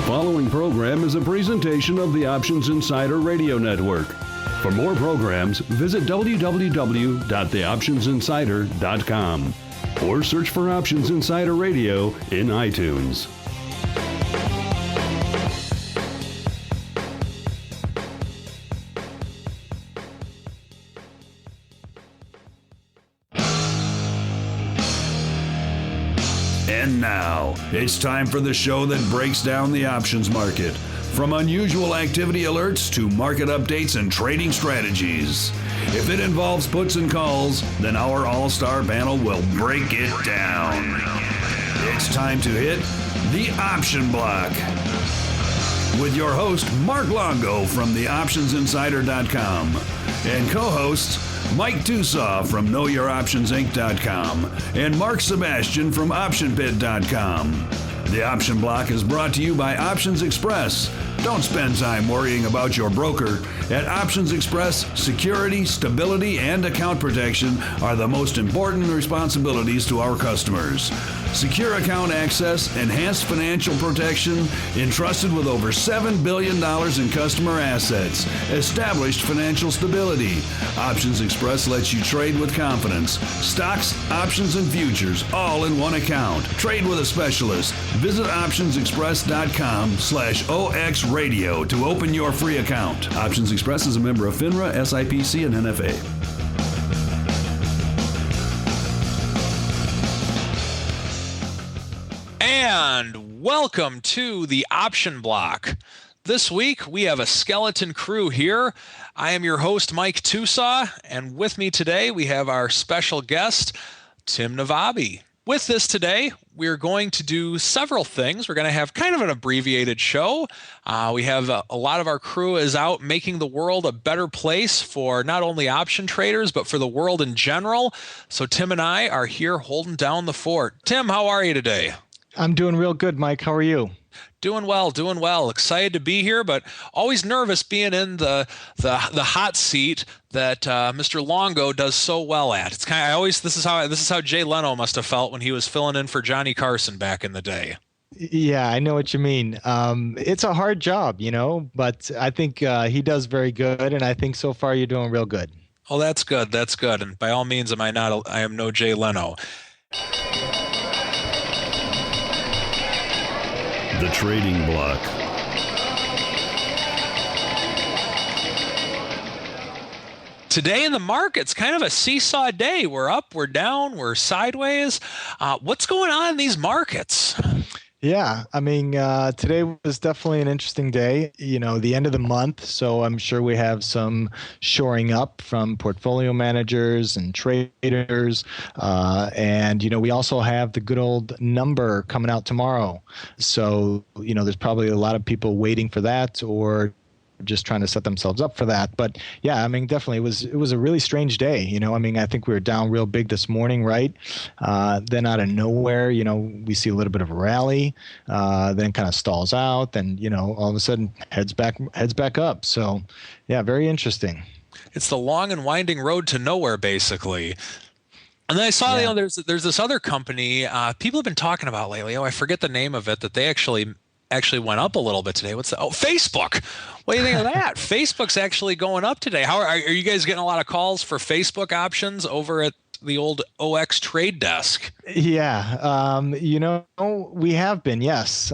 The following program is a presentation of the Options Insider Radio Network. For more programs, visit www.theoptionsinsider.com or search for Options Insider Radio in iTunes. And now, it's time for the show that breaks down the options market. From unusual activity alerts to market updates and trading strategies. If it involves puts and calls, then our all-star panel will break it down. It's time to hit the Option Block. With your host, Mark Longo from theoptionsinsider.com and co-hosts Mike Tosaw from KnowYourOptionsInc.com and Mark Sebastian from OptionPit.com. The Option Block is brought to you by Options Express. Don't spend time worrying about your broker. At Options Express, security, stability, and account protection are the most important responsibilities to our customers. Secure account access, enhanced financial protection, entrusted with over $7 billion in customer assets, established financial stability. Options Express lets you trade with confidence. Stocks, options, and futures, all in one account. Trade with a specialist. Visit optionsexpress.com/OXradio to open your free account. Options Express is a member of FINRA, SIPC, and NFA. And welcome to the Option Block. This week, we have a skeleton crew here. I am your host, Mike Tosaw, and with me today, we have our special guest, Tim Navabi. With this today, we're going to do several things. We're going to have kind of an abbreviated show. We have a lot of our crew is out making the world a better place for not only option traders, but for the world in general. So Tim and I are here holding down the fort. Tim, how are you today? I'm doing real good, Mike. How are you? Doing well. Excited to be here, but always nervous being in the hot seat that Mr. Longo does so well at. It's kind of this is how Jay Leno must have felt when he was filling in for Johnny Carson back in the day. Yeah, I know what you mean. It's a hard job, but I think he does very good, and I think so far you're doing real good. Oh, that's good. And by all means, I am no Jay Leno. The Trading Block. Today in the market's kind of a seesaw day. We're up, we're down, we're sideways. What's going on in these markets? Yeah, today was definitely an interesting day, the end of the month. So I'm sure we have some shoring up from portfolio managers and traders. And we also have the good old number coming out tomorrow. So, there's probably a lot of people waiting for that or just trying to set themselves up for that. But yeah, definitely it was a really strange day. I think we were down real big this morning, right? Then out of nowhere, we see a little bit of a rally, then kind of stalls out, then, all of a sudden heads back up. So yeah, very interesting. It's the long and winding road to nowhere, basically. And then I saw, there's this other company people have been talking about lately. I forget the name of it, that they actually went up a little bit today. What's that? Oh, Facebook. What do you think of that? Facebook's actually going up today. How are you guys getting a lot of calls for Facebook options over at the old OX trade desk? Yeah. We have been, yes.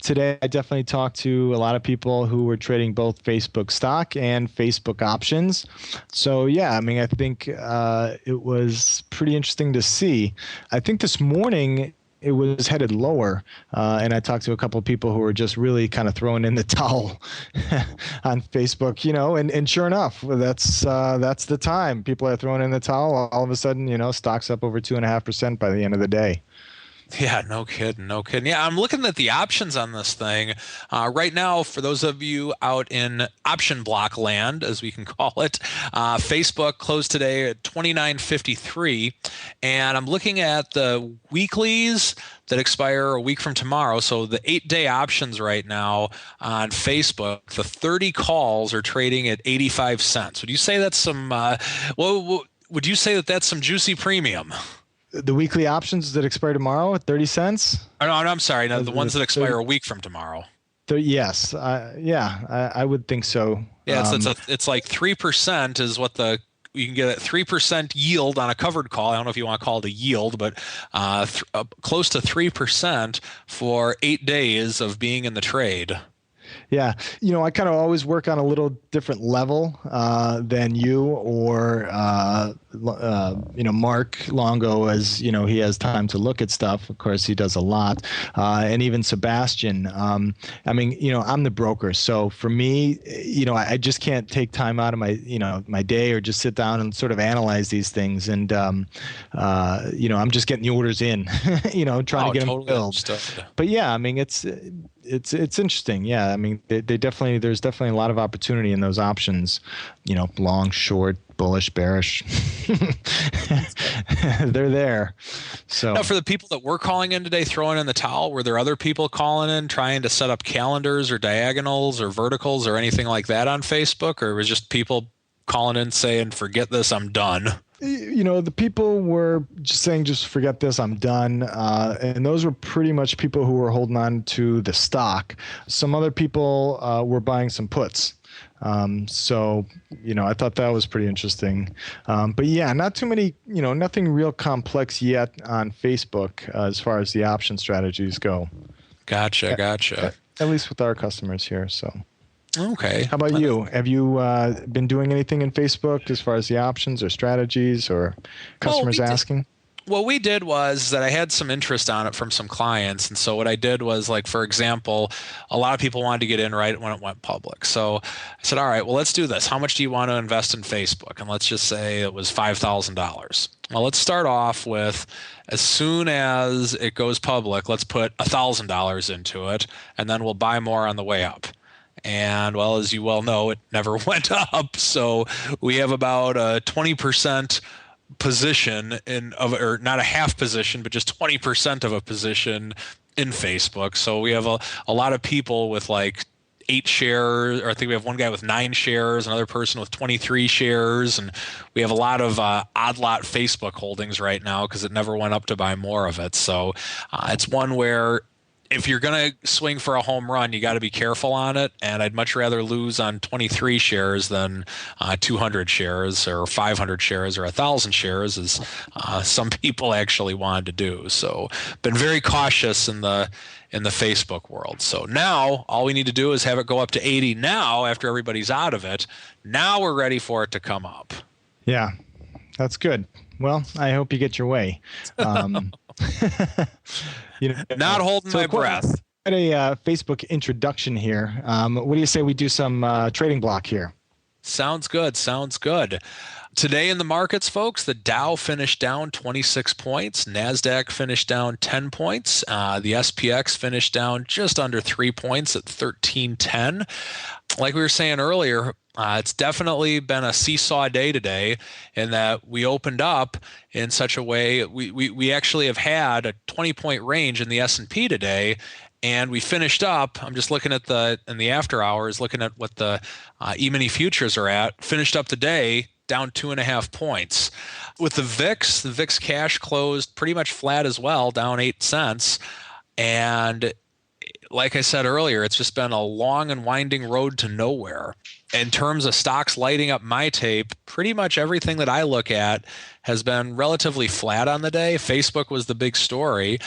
Today, I definitely talked to a lot of people who were trading both Facebook stock and Facebook options. So, yeah, I think it was pretty interesting to see. I think this morning, it was headed lower, and I talked to a couple of people who were just really kind of throwing in the towel on Facebook, and sure enough, that's the time. People are throwing in the towel. All of a sudden, stock's up over 2.5% by the end of the day. Yeah, no kidding. Yeah, I'm looking at the options on this thing right now. For those of you out in option block land, as we can call it, Facebook closed today at 29.53, and I'm looking at the weeklies that expire a week from tomorrow. So the 8-day options right now on Facebook, the 30 calls are trading at 85 cents. Would you say that's some? Would you say that that's some juicy premium? The weekly options that expire tomorrow at 30 cents? Oh, no, I'm sorry. No, the ones that expire a week from tomorrow. Yes. I would think so. Yeah, it's like 3% is what you can get at 3% yield on a covered call. I don't know if you want to call it a yield, but close to 3% for 8 days of being in the trade. Yeah. I kind of always work on a little different level than you or, Mark Longo, as, he has time to look at stuff. Of course, he does a lot. And even Sebastian. I'm the broker. So for me, I just can't take time out of my day or just sit down and sort of analyze these things. And, I'm just getting the orders in, trying to get them filled. But yeah, it's interesting. Yeah. There's definitely a lot of opportunity in those options, long, short, bullish, bearish. They're there. So now, for the people that were calling in today, throwing in the towel, were there other people calling in trying to set up calendars or diagonals or verticals or anything like that on Facebook? Or was just people calling in saying, forget this, I'm done? The people were just saying, just forget this, I'm done. And those were pretty much people who were holding on to the stock. Some other people were buying some puts. So, I thought that was pretty interesting. But yeah, not too many, nothing real complex yet on Facebook as far as the option strategies go. Gotcha. At least with our customers here. So. Okay. How about you? Have you been doing anything in Facebook as far as the options or strategies or customers asking? What we did was that I had some interest on it from some clients. And so what I did was, like, for example, a lot of people wanted to get in right when it went public. So I said, all right, well, let's do this. How much do you want to invest in Facebook? And let's just say it was $5,000. Well, let's start off with, as soon as it goes public, let's put $1,000 into it, and then we'll buy more on the way up. And, well, as you well know, it never went up. So we have about a 20% position or not a half position, but just 20% of a position in Facebook. So we have a lot of people with like 8 shares, or I think we have one guy with 9 shares, another person with 23 shares. And we have a lot of odd lot Facebook holdings right now because it never went up to buy more of it. So it's one where, if you're going to swing for a home run, you got to be careful on it. And I'd much rather lose on 23 shares than 200 shares or 500 shares or 1,000 shares, as some people actually wanted to do. So been very cautious in the Facebook world. So now all we need to do is have it go up to 80 now after everybody's out of it. Now we're ready for it to come up. Yeah, that's good. Well, I hope you get your way. Not holding my breath. At a Facebook introduction here. What do you say we do some trading block here? Sounds good. Today in the markets, folks, the Dow finished down 26 points. NASDAQ finished down 10 points. The SPX finished down just under 3 points at 1310. Like we were saying earlier, it's definitely been a seesaw day today in that we opened up in such a way. We actually have had a 20-point range in the S&P today, and we finished up. I'm just looking at in the after hours, looking at what the E-mini futures are at. Finished up today down 2.5 points. With the VIX cash closed pretty much flat as well, down 8 cents. And like I said earlier, it's just been a long and winding road to nowhere. In terms of stocks lighting up my tape, pretty much everything that I look at has been relatively flat on the day. Facebook was the big story.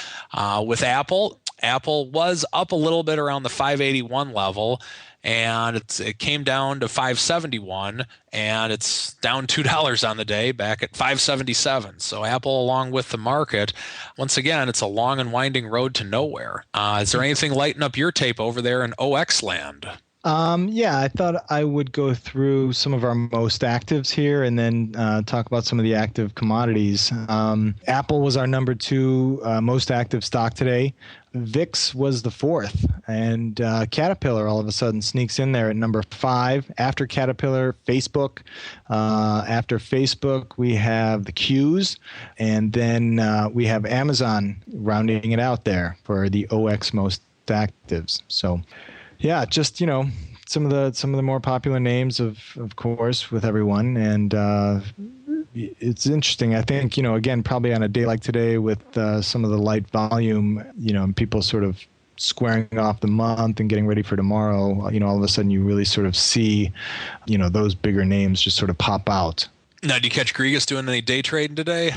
With Apple was up a little bit around the 581 level, and it came down to 571, and it's down $2 on the day, back at 577. So Apple, along with the market, once again, it's a long and winding road to nowhere. Is there anything lighting up your tape over there in OX land? Yeah, I thought I would go through some of our most actives here and then talk about some of the active commodities. Apple was our number 2 most active stock today. VIX was the 4th, and Caterpillar all of a sudden sneaks in there at number 5. After Caterpillar, Facebook. After Facebook, we have the Qs, and then we have Amazon rounding it out there for the OX most actives. So, yeah, just some of the more popular names of course with everyone, and it's interesting. I think, again, probably on a day like today with some of the light volume, and people sort of squaring off the month and getting ready for tomorrow, all of a sudden you really sort of see, those bigger names just sort of pop out. Now, did you catch Grigas doing any day trading today?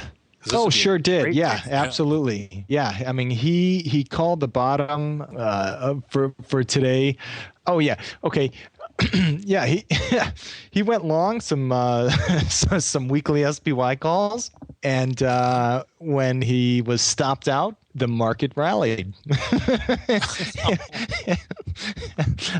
Oh, sure did. Yeah, absolutely. Yeah. I mean, he called the bottom for today. Oh, yeah. Okay. Yeah, he went long some weekly SPY calls, and when he was stopped out, the market rallied.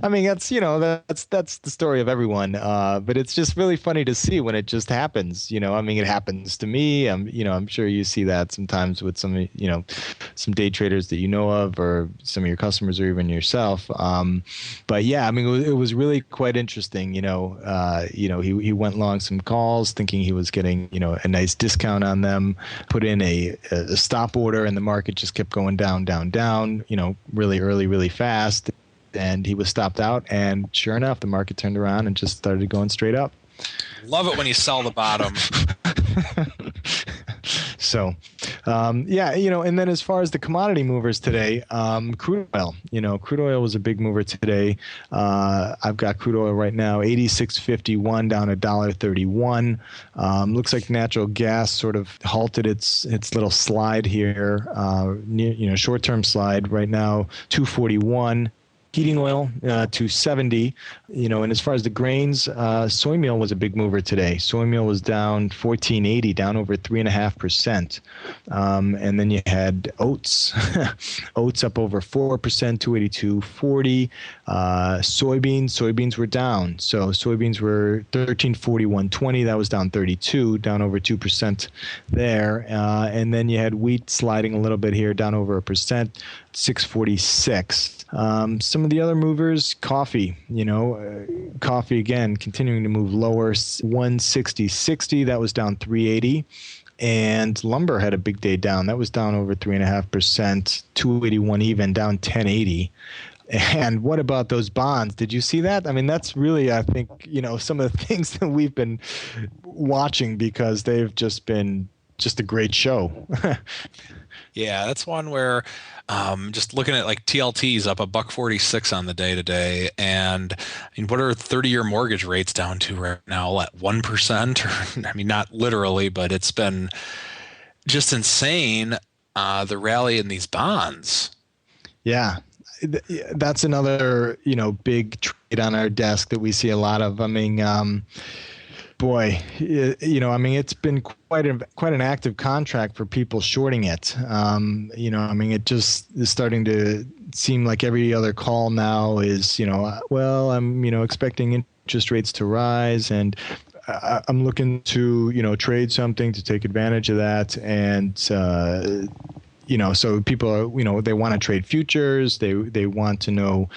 I mean, that's the story of everyone. But it's just really funny to see when it just happens. I mean, it happens to me. I'm sure you see that sometimes with some day traders that you know of, or some of your customers, or even yourself. But yeah, I mean, it was really quite interesting. He went long some calls, thinking he was getting a nice discount on them. Put in a stop order, and the market just kept going down, really early, really fast. And he was stopped out, and sure enough, the market turned around and just started going straight up. Love it when you sell the bottom. So, and then as far as the commodity movers today, crude oil. Crude oil was a big mover today. I've got crude oil right now, 86.51 down $1.31. Looks like natural gas sort of halted its little slide here, short-term slide right now, 241. Heating oil, 270, and as far as the grains, soy meal was a big mover today. Soy meal was down 14.80, down over 3.5%. And then you had oats, oats up over 4%, 282.40. Soybeans were down. So soybeans were 1341.20. That was down 32, down over 2% there. And then you had wheat sliding a little bit here, down over 1%, 646. Some of the other movers, coffee, coffee again, continuing to move lower, 160.60, that was down 380. And lumber had a big day down. That was down over 3.5%, 281 even, down 1080. And what about those bonds? Did you see that? I mean, that's really, I think, some of the things that we've been watching, because they've just been just a great show. Yeah, that's one where just looking at like TLT's up $1.46 on the day today. And I mean, what are 30-year mortgage rates down to right now? At 1%? Or, I mean, not literally, but it's been just insane, the rally in these bonds. Yeah. That's another, big trade on our desk that we see a lot of. I mean, boy, it's been quite an active contract for people shorting it. It just is starting to seem like every other call now is, I'm, expecting interest rates to rise, and I'm looking to, trade something to take advantage of that. And, so people are, they want to trade futures. They want to know,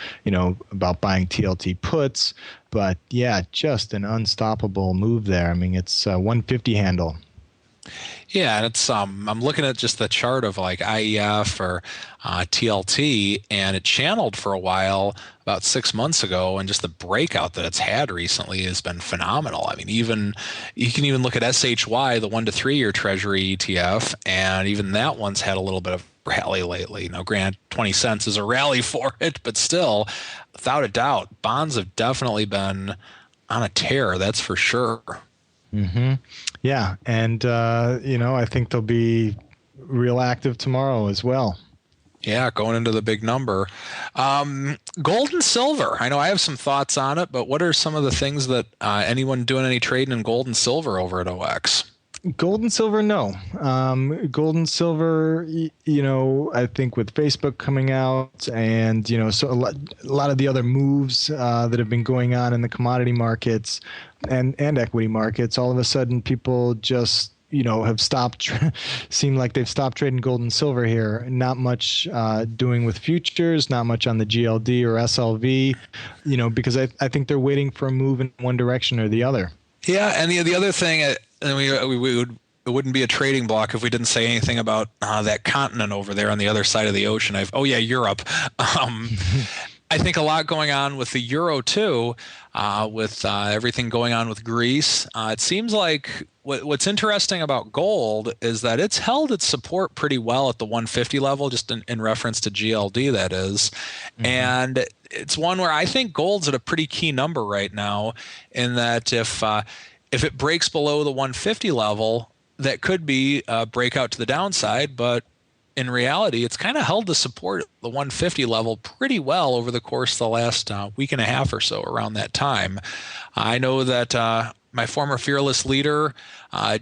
about buying TLT puts. But yeah, just an unstoppable move there. I mean, it's 150 handle. Yeah, and it's I'm looking at just the chart of like IEF or TLT, and it channeled for a while about 6 months ago, and just the breakout that it's had recently has been phenomenal. I mean, even you can even look at SHY, the 1 to 3 year Treasury ETF, and even that one's had a little bit of rally lately. Now, granted, 20 cents is a rally for it, but still, without a doubt, bonds have definitely been on a tear. That's for sure. Mm-hmm. Yeah, and I think they'll be real active tomorrow as well. Yeah, going into the big number. Gold and silver. I know I have some thoughts on it, but what are some of the things that anyone doing any trading in gold and silver over at OX? Gold and silver, no. Gold and silver, I think with Facebook coming out and, so a lot of the other moves that have been going on in the commodity markets and equity markets, all of a sudden people just, have stopped, seem like they've stopped trading gold and silver here. Not much doing with futures, not much on the GLD or SLV, because I think they're waiting for a move in one direction or the other. Yeah, and the other thing, and it wouldn't be a trading block if we didn't say anything about that continent over there on the other side of the ocean. Europe. I think a lot going on with the euro too, with everything going on with Greece. It seems like what's interesting about gold is that it's held its support pretty well at the 150 level, just in reference to GLD, that is. Mm-hmm. And it's one where I think gold's at a pretty key number right now, in that if it breaks below the 150 level, that could be a breakout to the downside, but in reality, it's kind of held the support at the 150 level pretty well over the course of the last week and a half or so around that time. I know that my former fearless leader,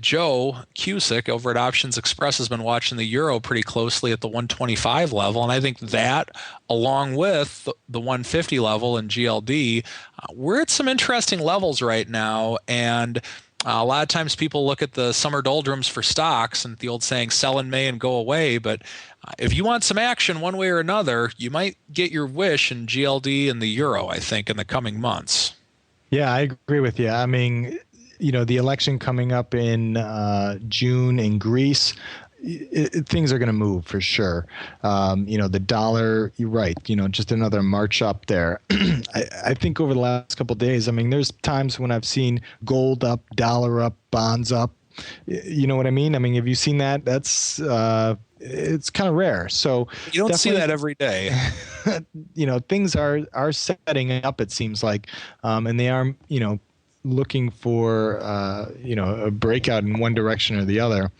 Joe Cusick over at Options Express, has been watching the euro pretty closely at the 125 level. And I think that, along with the 150 level in GLD, we're at some interesting levels right now. And a lot of times people look at the summer doldrums for stocks and the old saying, sell in May and go away. But if you want some action one way or another, you might get your wish in GLD and the euro, I think, in the coming months. Yeah, I agree with you. I mean, the election coming up in June in Greece, things are going to move for sure. The dollar, you're right, just another march up there. I think over the last couple of days, I mean, there's times when I've seen gold up, dollar up, bonds up. You know what I mean? I mean, have you seen that? That's it's kind of rare. So you don't see that every day. Things are setting up, it seems like, and they are, looking for a breakout in one direction or the other.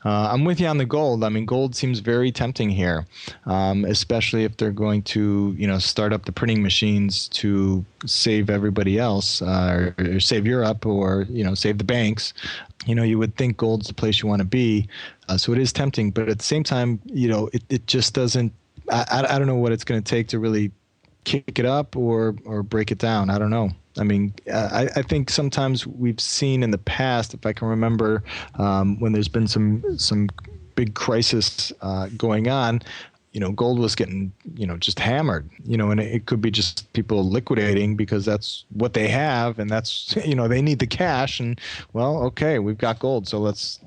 I'm with you on the gold. I mean, gold seems very tempting here, especially if they're going to start up the printing machines to save everybody else, or save Europe, or save the banks. You would think gold's the place you want to be, so it is tempting. But at the same time, it just doesn't. I don't know what it's going to take to really kick it up or break it down. I don't know. I mean, I think sometimes we've seen in the past, if I can remember, when there's been some big crisis going on, gold was getting, just hammered, and it could be just people liquidating because that's what they have, and that's, they need the cash, and well, okay, we've got gold, so let's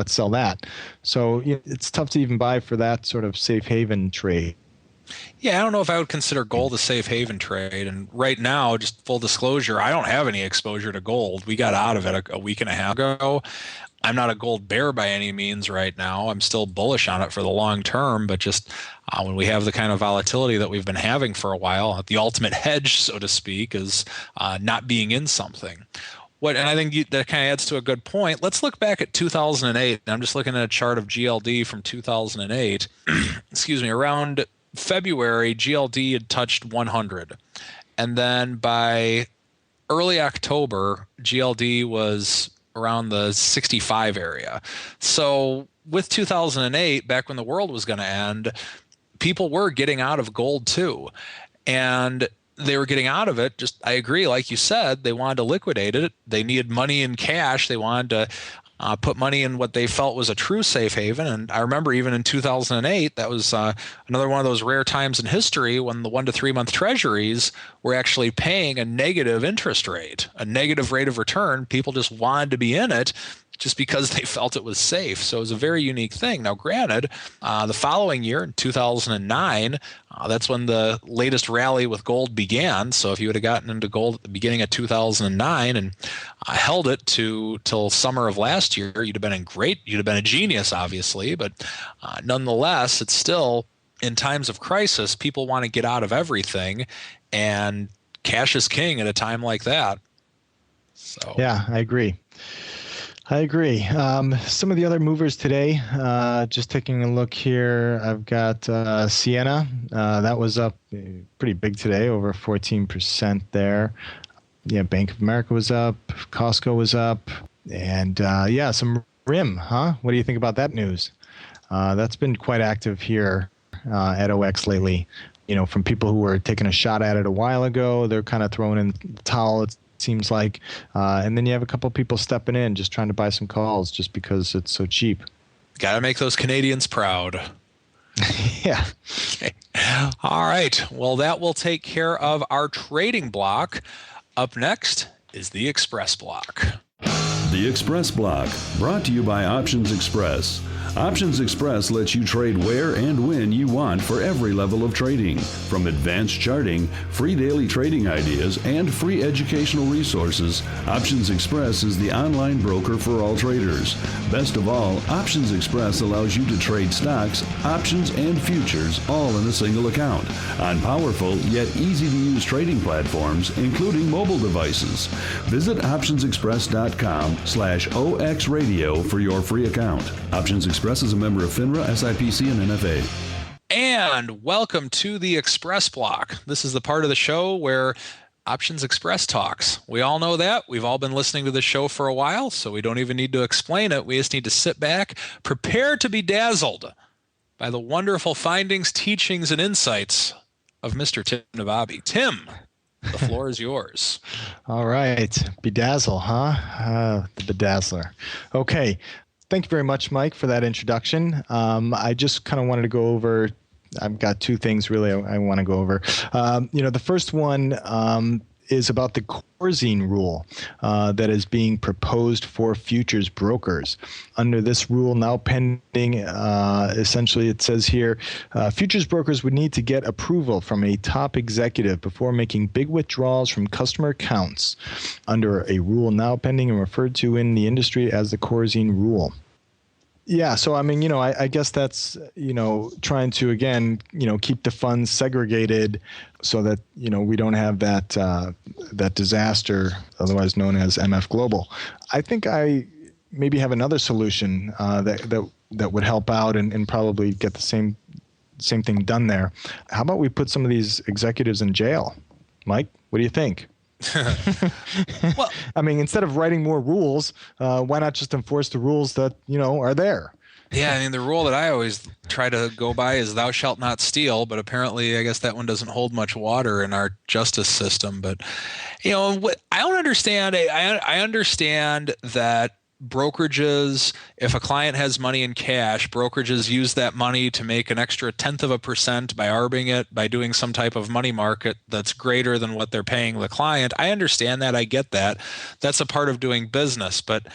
sell that. So it's tough to even buy for that sort of safe haven trade. Yeah, I don't know if I would consider gold a safe haven trade. And right now, just full disclosure, I don't have any exposure to gold. We got out of it a week and a half ago. I'm not a gold bear by any means right now. I'm still bullish on it for the long term, but just when we have the kind of volatility that we've been having for a while, the ultimate hedge, so to speak, is not being in something. And I think that kind of adds to a good point. Let's look back at 2008. I'm just looking at a chart of GLD from 2008. Excuse me, around February, GLD had touched 100. And then by early October, GLD was around the 65 area. So with 2008, back when the world was going to end, people were getting out of gold too. And they were getting out of it. Just, I agree, like you said, they wanted to liquidate it. They needed money in cash. They wanted to put money in what they felt was a true safe haven. And I remember even in 2008, that was another one of those rare times in history when the 1 to 3 month treasuries were actually paying a negative interest rate, a negative rate of return. People just wanted to be in it just because they felt it was safe. So it was a very unique thing. Now, granted, the following year in 2009, that's when the latest rally with gold began. So if you would have gotten into gold at the beginning of 2009 and held it till summer of last year, you'd have been you'd have been a genius, obviously. But nonetheless, it's still, in times of crisis, people want to get out of everything, and cash is king at a time like that. So yeah, I agree. Some of the other movers today, just taking a look here, I've got Sienna. That was up pretty big today, over 14% there. Yeah, Bank of America was up. Costco was up. And some RIM, huh? What do you think about that news? That's been quite active here at OX lately. From people who were taking a shot at it a while ago, they're kind of throwing in the towel. It seems like, and then you have a couple of people stepping in, just trying to buy some calls, just because it's so cheap. Got to make those Canadians proud. Yeah. Okay. All right. Well, that will take care of our trading block. Up next is the Express block. The Express block, brought to you by Options Express. Options Express lets you trade where and when you want for every level of trading. From advanced charting, free daily trading ideas, and free educational resources, Options Express is the online broker for all traders. Best of all, Options Express allows you to trade stocks, options, and futures all in a single account on powerful yet easy-to-use trading platforms, including mobile devices. Visit optionsexpress.com/OXradio for your free account. Options Express is a member of FINRA, SIPC, and NFA. And welcome to the Express Block. This is the part of the show where Options Express talks. We all know that. We've all been listening to the show for a while, so we don't even need to explain it. We just need to sit back, prepare to be dazzled by the wonderful findings, teachings, and insights of Mr. Tim Nababi. Tim, the floor is yours. All right. Bedazzle, huh? The bedazzler. Okay. Thank you very much, Mike, for that introduction. I just kind of wanted to go over, I've got two things really I want to go over. The first one is about the Corzine rule that is being proposed for futures brokers. Under this rule now pending, essentially it says here, futures brokers would need to get approval from a top executive before making big withdrawals from customer accounts under a rule now pending and referred to in the industry as the Corzine rule. Yeah, so I mean, I guess that's, trying to, again, keep the funds segregated so that, we don't have that disaster, otherwise known as MF Global. I think I maybe have another solution that would help out and probably get the same thing done there. How about we put some of these executives in jail? Mike, what do you think? Well, I mean, instead of writing more rules, why not just enforce the rules that, are there? Yeah, I mean, the rule that I always try to go by is thou shalt not steal, but apparently I guess that one doesn't hold much water in our justice system. But, what I don't understand, I understand that brokerages, if a client has money in cash, brokerages use that money to make an extra 0.1% by arbing it, by doing some type of money market that's greater than what they're paying the client. I understand that. I get that. That's a part of doing business. But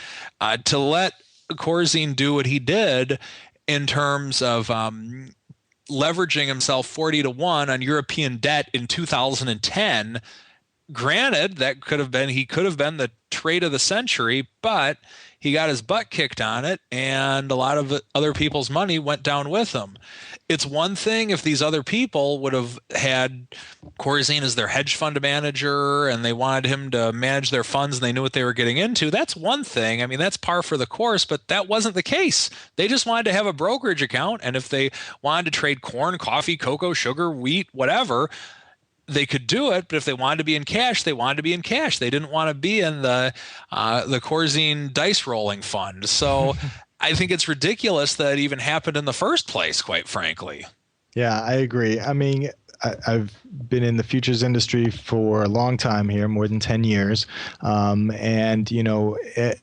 to let Corzine do what he did in terms of leveraging himself 40-1 on European debt in 2010, granted, he could have been the trade of the century, but he got his butt kicked on it, and a lot of other people's money went down with him. It's one thing if these other people would have had Corzine as their hedge fund manager and they wanted him to manage their funds and they knew what they were getting into. That's one thing. I mean, that's par for the course, but that wasn't the case. They just wanted to have a brokerage account, and if they wanted to trade corn, coffee, cocoa, sugar, wheat, whatever, they could do it, but if they wanted to be in cash, they wanted to be in cash. They didn't want to be in the Corzine dice rolling fund. So I think it's ridiculous that it even happened in the first place, quite frankly. Yeah, I agree. I mean, I've been in the futures industry for a long time here, more than 10 years. And,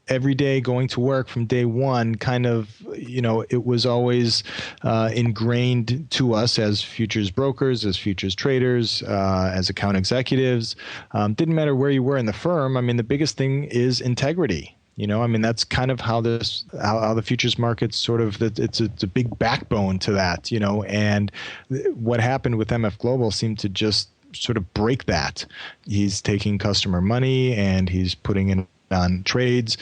every day going to work from day one, kind of, it was always ingrained to us as futures brokers, as futures traders, as account executives. Didn't matter where you were in the firm. I mean, the biggest thing is integrity. That's kind of how the futures market sort of, it's a big backbone to that, and what happened with MF Global seemed to just sort of break that. He's taking customer money and he's putting in on trades.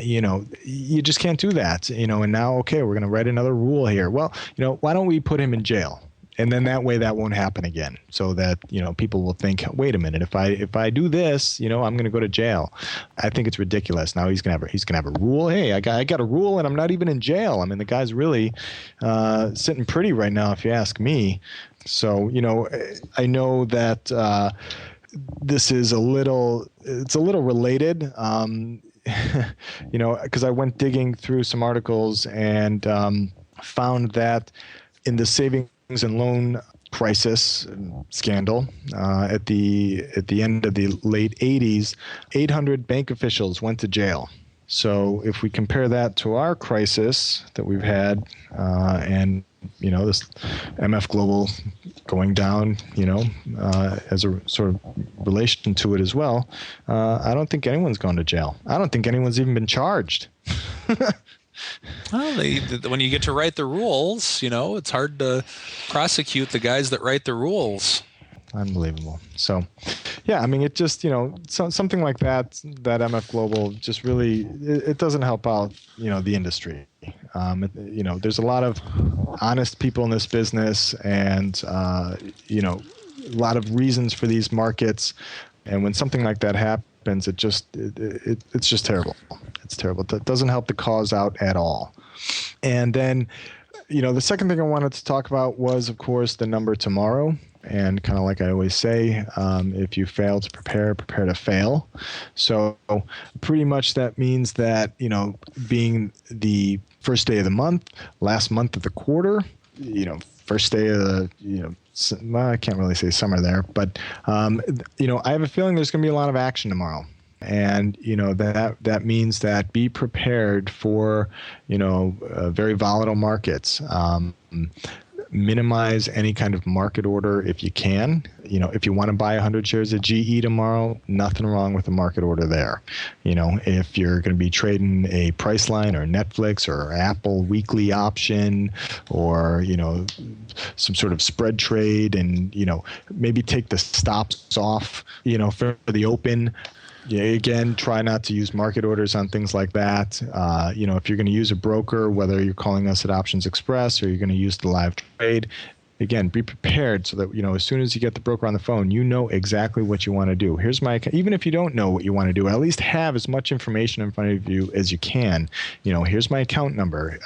You just can't do that, and now, okay, we're going to write another rule here. Well, why don't we put him in jail? And then that way that won't happen again, so that, people will think, wait a minute, if I do this, I'm going to go to jail. I think it's ridiculous. Now he's going to have a rule. Hey, I got a rule and I'm not even in jail. I mean, the guy's really sitting pretty right now, if you ask me. So, I know that this is a little related, because I went digging through some articles and found that in the savings and loan crisis scandal at the end of the late 80s, 800 bank officials went to jail. So if we compare that to our crisis that we've had, and this MF Global going down, as a sort of relation to it as well, I don't think anyone's gone to jail. I don't think anyone's even been charged. Well, when you get to write the rules, it's hard to prosecute the guys that write the rules. Unbelievable. So, yeah, I mean, it just, something like that MF Global just really, it doesn't help out, the industry. There's a lot of honest people in this business and, a lot of reasons for these markets. And when something like that happens, it's just terrible. It's terrible. It doesn't help the cause out at all. And then, the second thing I wanted to talk about was, of course, the number tomorrow. And kind of like I always say, if you fail to prepare to fail. So pretty much that means that, being the first day of the month, last month of the quarter, first day of the, I can't really say summer there, but, I have a feeling there's going to be a lot of action tomorrow. And, that means that be prepared for, very volatile markets. Minimize any kind of market order if you can. If you want to buy 100 shares of GE tomorrow, nothing wrong with a market order there. If you're going to be trading a Priceline or Netflix or Apple weekly option or, some sort of spread trade and, maybe take the stops off, for the open. Yeah, again, try not to use market orders on things like that. If you're going to use a broker, whether you're calling us at Options Express or you're going to use the live trade, again, be prepared so that, as soon as you get the broker on the phone, you know exactly what you want to do. Here's my, even if you don't know what you want to do, at least have as much information in front of you as you can. Here's my account number.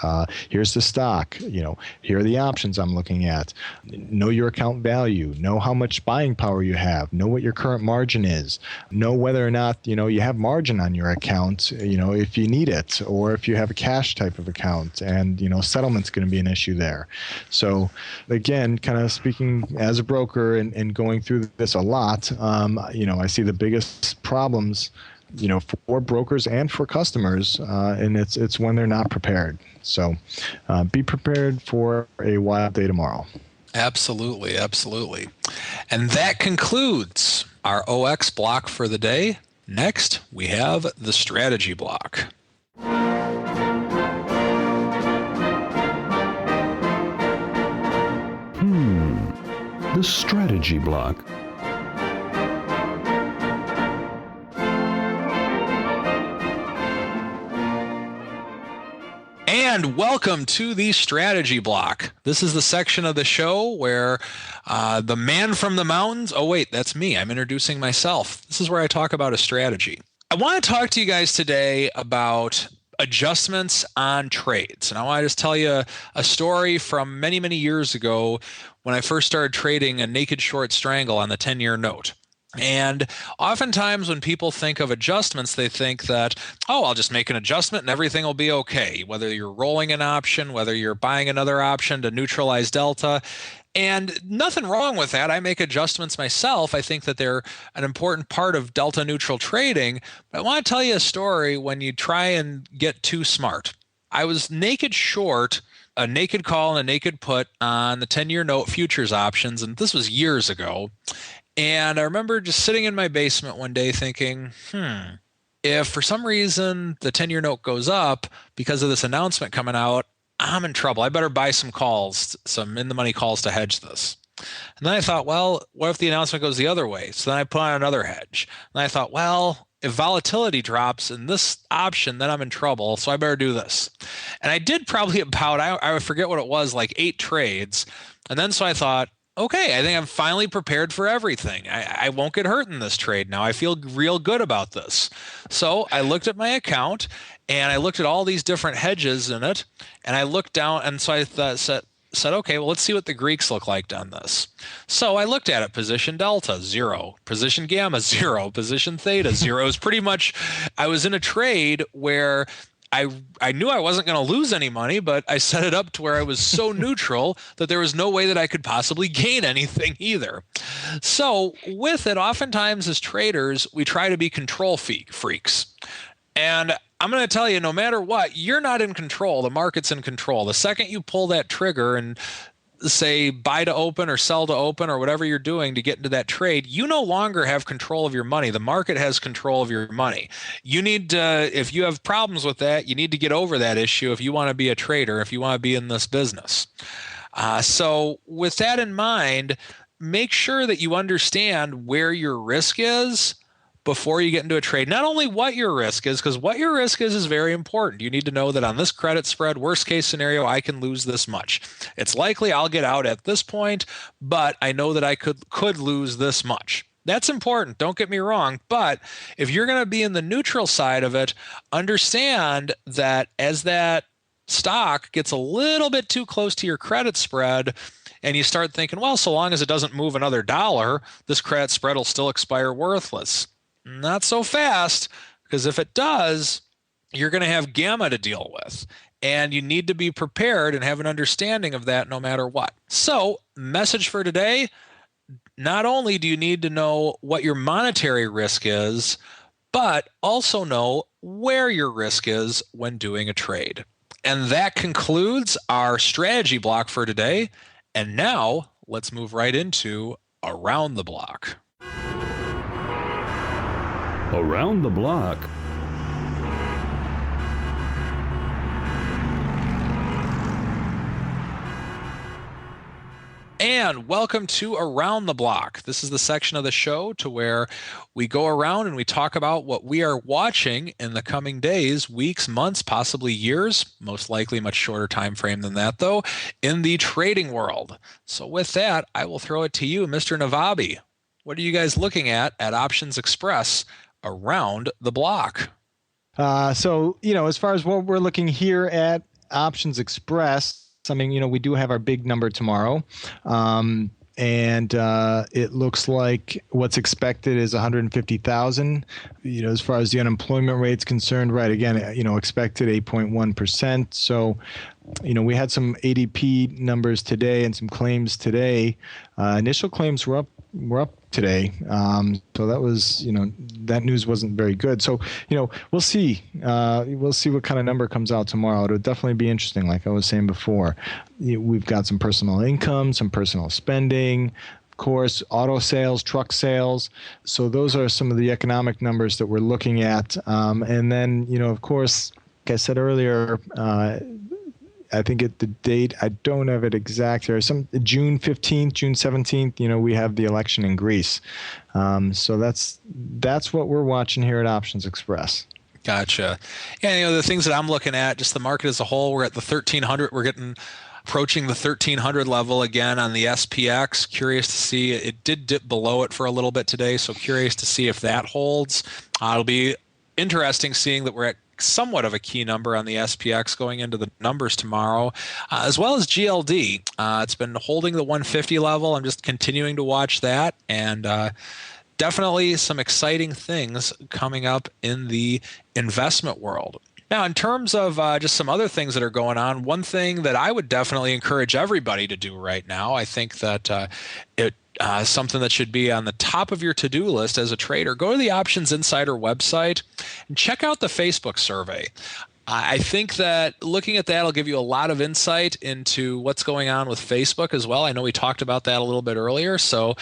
Here's the stock. Here are the options I'm looking at. Know your account value. Know how much buying power you have. Know what your current margin is. Know whether or not, you have margin on your account, if you need it, or if you have a cash type of account and, settlement's going to be an issue there. So again, kind of speaking as a broker and going through this a lot, I see the biggest problems, for brokers and for customers, and it's when they're not prepared. So be prepared for a wild day tomorrow. Absolutely, absolutely. And that concludes our OX block for the day. Next, we have the strategy block. The strategy block. And welcome to the strategy block. This is the section of the show where the man from the mountains, oh wait, that's me. I'm introducing myself. This is where I talk about a strategy. I want to talk to you guys today about adjustments on trades. And I want to just tell you a story from many, many years ago when I first started trading a naked short strangle on the 10-year note. And oftentimes when people think of adjustments, they think that, I'll just make an adjustment and everything will be okay. Whether you're rolling an option, whether you're buying another option to neutralize delta. And nothing wrong with that. I make adjustments myself. I think that they're an important part of delta neutral trading. But I want to tell you a story when you try and get too smart. I was naked short, a naked call and a naked put on the 10-year note futures options. And this was years ago. And I remember just sitting in my basement one day thinking, if for some reason the 10-year note goes up because of this announcement coming out, I'm in trouble. I better buy some calls, some in-the-money calls to hedge this. And then I thought, well, what if the announcement goes the other way? So then I put on another hedge. And I thought, well, if volatility drops in this option, then I'm in trouble. So I better do this. And I did probably about, I forget what it was, like 8 trades. And then so I thought, okay, I think I'm finally prepared for everything. I won't get hurt in this trade now. I feel real good about this. So I looked at my account and I looked at all these different hedges in it. And I looked down and so I said, okay, well, let's see what the Greeks look like on this. So I looked at it, position delta, 0, position gamma, 0, position theta, 0. It was pretty much, I was in a trade where I knew I wasn't going to lose any money, but I set it up to where I was so neutral that there was no way that I could possibly gain anything either. So with it, oftentimes as traders, we try to be control freaks. And I'm going to tell you, no matter what, you're not in control. The market's in control. The second you pull that trigger and say buy to open or sell to open or whatever you're doing to get into that trade, you no longer have control of your money. The market has control of your money. You need to, if you have problems with that, you need to get over that issue if you want to be a trader, if you want to be in this business. So with that in mind, make sure that you understand where your risk is before you get into a trade. Not only what your risk is, because what your risk is very important. You need to know that on this credit spread, worst case scenario, I can lose this much. It's likely I'll get out at this point, but I know that I could lose this much. That's important. Don't get me wrong. But if you're going to be in the neutral side of it, understand that as that stock gets a little bit too close to your credit spread, and you start thinking, well, so long as it doesn't move another dollar, this credit spread will still expire worthless. Not so fast, because if it does, you're going to have gamma to deal with. And you need to be prepared and have an understanding of that no matter what. So, message for today, not only do you need to know what your monetary risk is, but also know where your risk is when doing a trade. And that concludes our strategy block for today. And now, let's move right into Around the Block. Around the Block. And welcome to Around the Block. This is the section of the show to where we go around and we talk about what we are watching in the coming days, weeks, months, possibly years, most likely much shorter time frame than that though, in the trading world. So with that, I will throw it to you, Mr. Navabi. What are you guys looking at Options Express around the block? So, as far as what we're looking here at Options Express, I mean, we do have our big number tomorrow. And it looks like what's expected is 150,000. As far as the unemployment rate's concerned, right, again, expected 8.1%. So, we had some ADP numbers today and some claims today. Initial claims were up today. So that was, that news wasn't very good. So, we'll see. We'll see what kind of number comes out tomorrow. It'll definitely be interesting. Like I was saying before, we've got some personal income, some personal spending, of course, auto sales, truck sales. So those are some of the economic numbers that we're looking at. And then, of course, like I said earlier, I think at the date, I don't have it exact here. Some June 15th, June 17th, we have the election in Greece. So that's what we're watching here at Options Express. Gotcha. Yeah, the things that I'm looking at, just the market as a whole, we're at the 1300. We're approaching the 1300 level again on the SPX. Curious to see. It did dip below it for a little bit today, so curious to see if that holds. It'll be interesting seeing that we're at somewhat of a key number on the SPX going into the numbers tomorrow, as well as GLD. It's been holding the 150 level. I'm just continuing to watch that, and definitely some exciting things coming up in the investment world. Now, in terms of just some other things that are going on, one thing that I would definitely encourage everybody to do right now, I think that something that should be on the top of your to-do list as a trader, go to the Options Insider website and check out the Facebook survey. I think that looking at that will give you a lot of insight into what's going on with Facebook as well. I know we talked about that a little bit earlier, so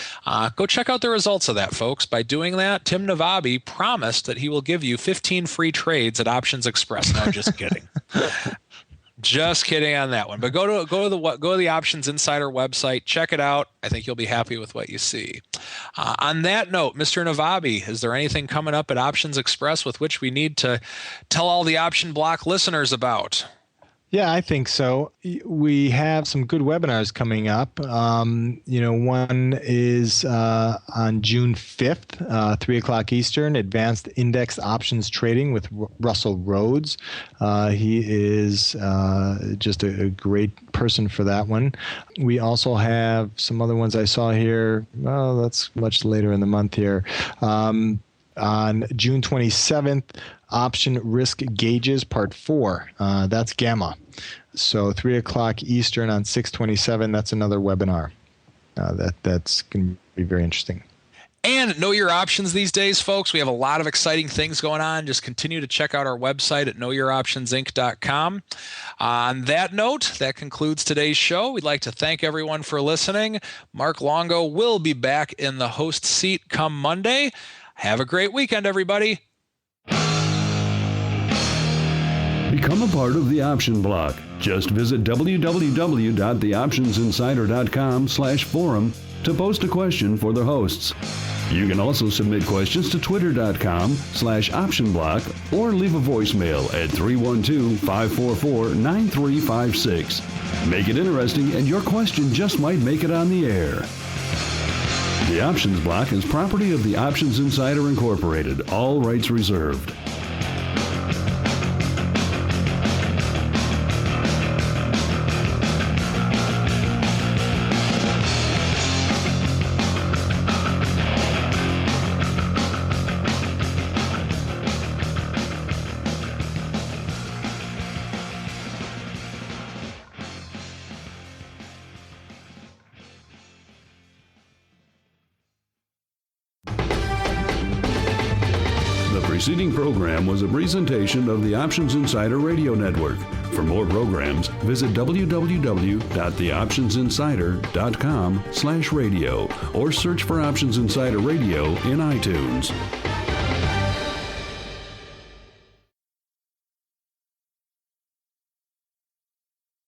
go check out the results of that, folks. By doing that, Tim Navabi promised that he will give you 15 free trades at Options Express. No, just kidding. Just kidding on that one. But go to the Options Insider website, check it out. I think you'll be happy with what you see. On that note, Mr. Navabi, is there anything coming up at Options Express with which we need to tell all the Option Block listeners about? Yeah, I think so. We have some good webinars coming up. One is on June 5th, 3 o'clock Eastern, Advanced Index Options Trading with Russell Rhodes. He is just a great person for that one. We also have some other ones I saw here. Well, that's much later in the month here. On June 27th, Option Risk Gauges Part 4. That's Gamma. So 3 o'clock Eastern on 6/27. That's another webinar. That's going to be very interesting. And know your options these days, folks. We have a lot of exciting things going on. Just continue to check out our website at knowyouroptionsinc.com. On that note, that concludes today's show. We'd like to thank everyone for listening. Mark Longo will be back in the host seat come Monday. Have a great weekend, everybody. Become a part of the Option Block. Just visit www.theoptionsinsider.com/forum to post a question for the hosts. You can also submit questions to twitter.com/optionblock or leave a voicemail at 312-544-9356. Make it interesting and your question just might make it on the air. The Options Block is property of the Options Insider Incorporated. All rights reserved. The preceding program was a presentation of the Options Insider Radio Network. For more programs, visit www.theoptionsinsider.com/radio or search for Options Insider Radio in iTunes.